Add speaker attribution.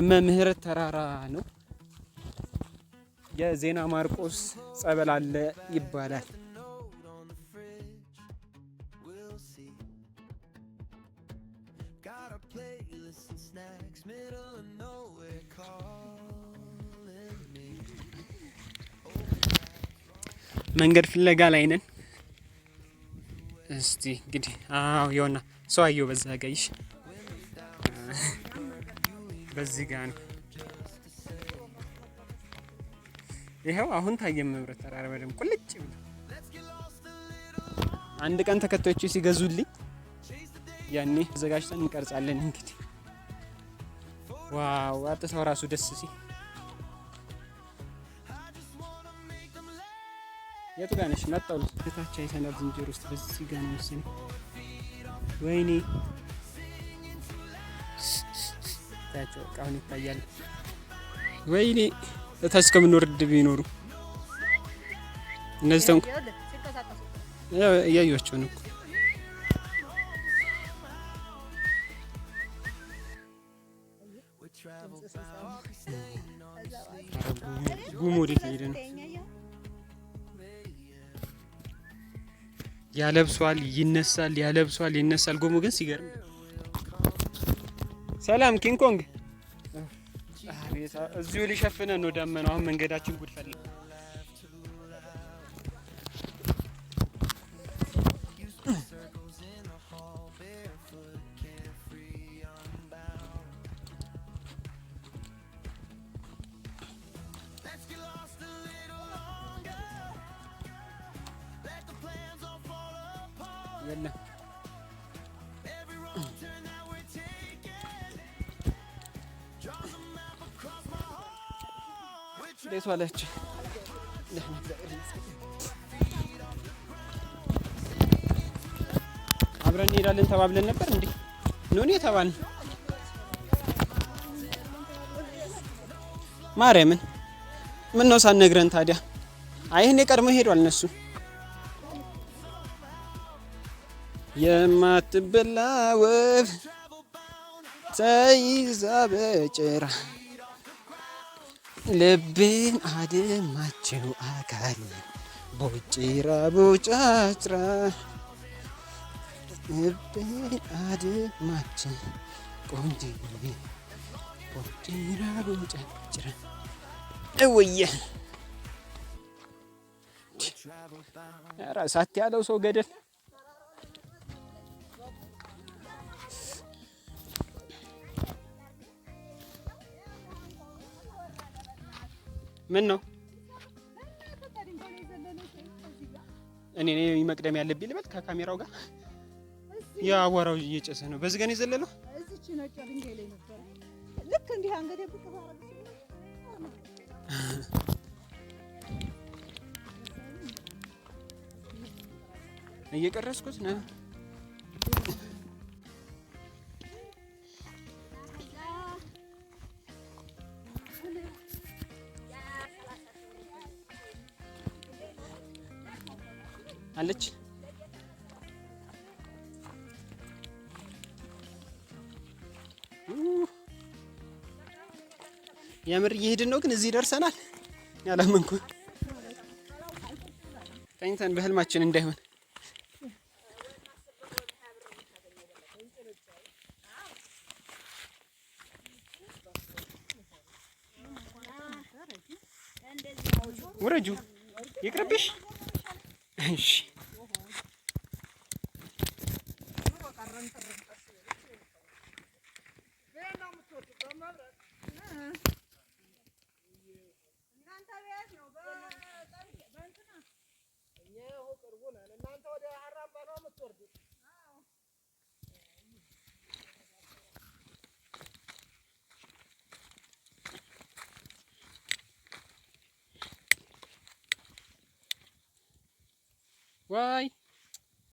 Speaker 1: መምህር ተራራ ነው። የዜና ማርቆስ ጸበል አለ ይባላል። መንገድ ፍለጋ ላይ ነን። እስቲ እንግዲህ የሆነ ሰው አየሁ በዛ ጋይሽ በዚህ ጋር ነው። ይሄው አሁን ታየ መምህር ተራራ በደምብ ቁልጭ ብሎ። አንድ ቀን ተከታዮቹ ሲገዙልኝ ያኔ ተዘጋጅተን እንቀርጻለን። እንግዲህ ዋው አጥተው ራሱ ደስ ሲል የቱ ጋር ነሽ? መጣሁ ለታች አይተናል። ዝንጀሮ ውስጥ በዚህ ጋር ነው መሰለኝ። ወይኔ ታቸው አሁን ይታያል። ወይኔ እታች ከምንወርድ ቢኖሩ እነዚህ ተንኩ እያዩዋቸው ነው እኮ። ጉሙ ወዴት ሄደ ነው? ያለብሷል፣ ይነሳል፣ ያለብሷል፣ ይነሳል። ጉሙ ግን ሲገርም። ሰላም ኪንግ ኮንግ። እዚሁ ሊሸፍነን ነው ዳመናው። አሁን መንገዳችን ጉድ ፈላ። የለም እንዴት ዋላችሁ? አብረን እንሄዳለን ተባብለን ነበር እንዴ? ኑን የተባልን ማርያምን ምን ነው ሳትነግረን ታዲያ? አይህን የቀድሞ ሄዷል እነሱ የማትበላ ወፍ ተይዛ በጭራ ልቤን አደማችው አካል ቦጭራ ቦጫጭራ ልቤን አደማችው ቆንጆ ቦጭራ ቦጫጭራ እውየ ሳት ያለው ሰው ገደል ምን ነው? እኔ መቅደም ያለብኝ ልበል ከካሜራው ጋር ያ አዋራው እየጨሰ ነው። በዚህ ጋር ነው የዘለለው። እዚች ነው ድንጋይ ላይ ነበር። ልክ እንዲህ አንገቴ ብቅ ባረግ እየቀረስኩት ነው። አለች የምር እየሄድን ነው ግን እዚህ ደርሰናል። ያላመንኩ ተኝተን በህልማችን እንዳይሆን ውረጁ ይቅርብሽ። እሺ ዋይ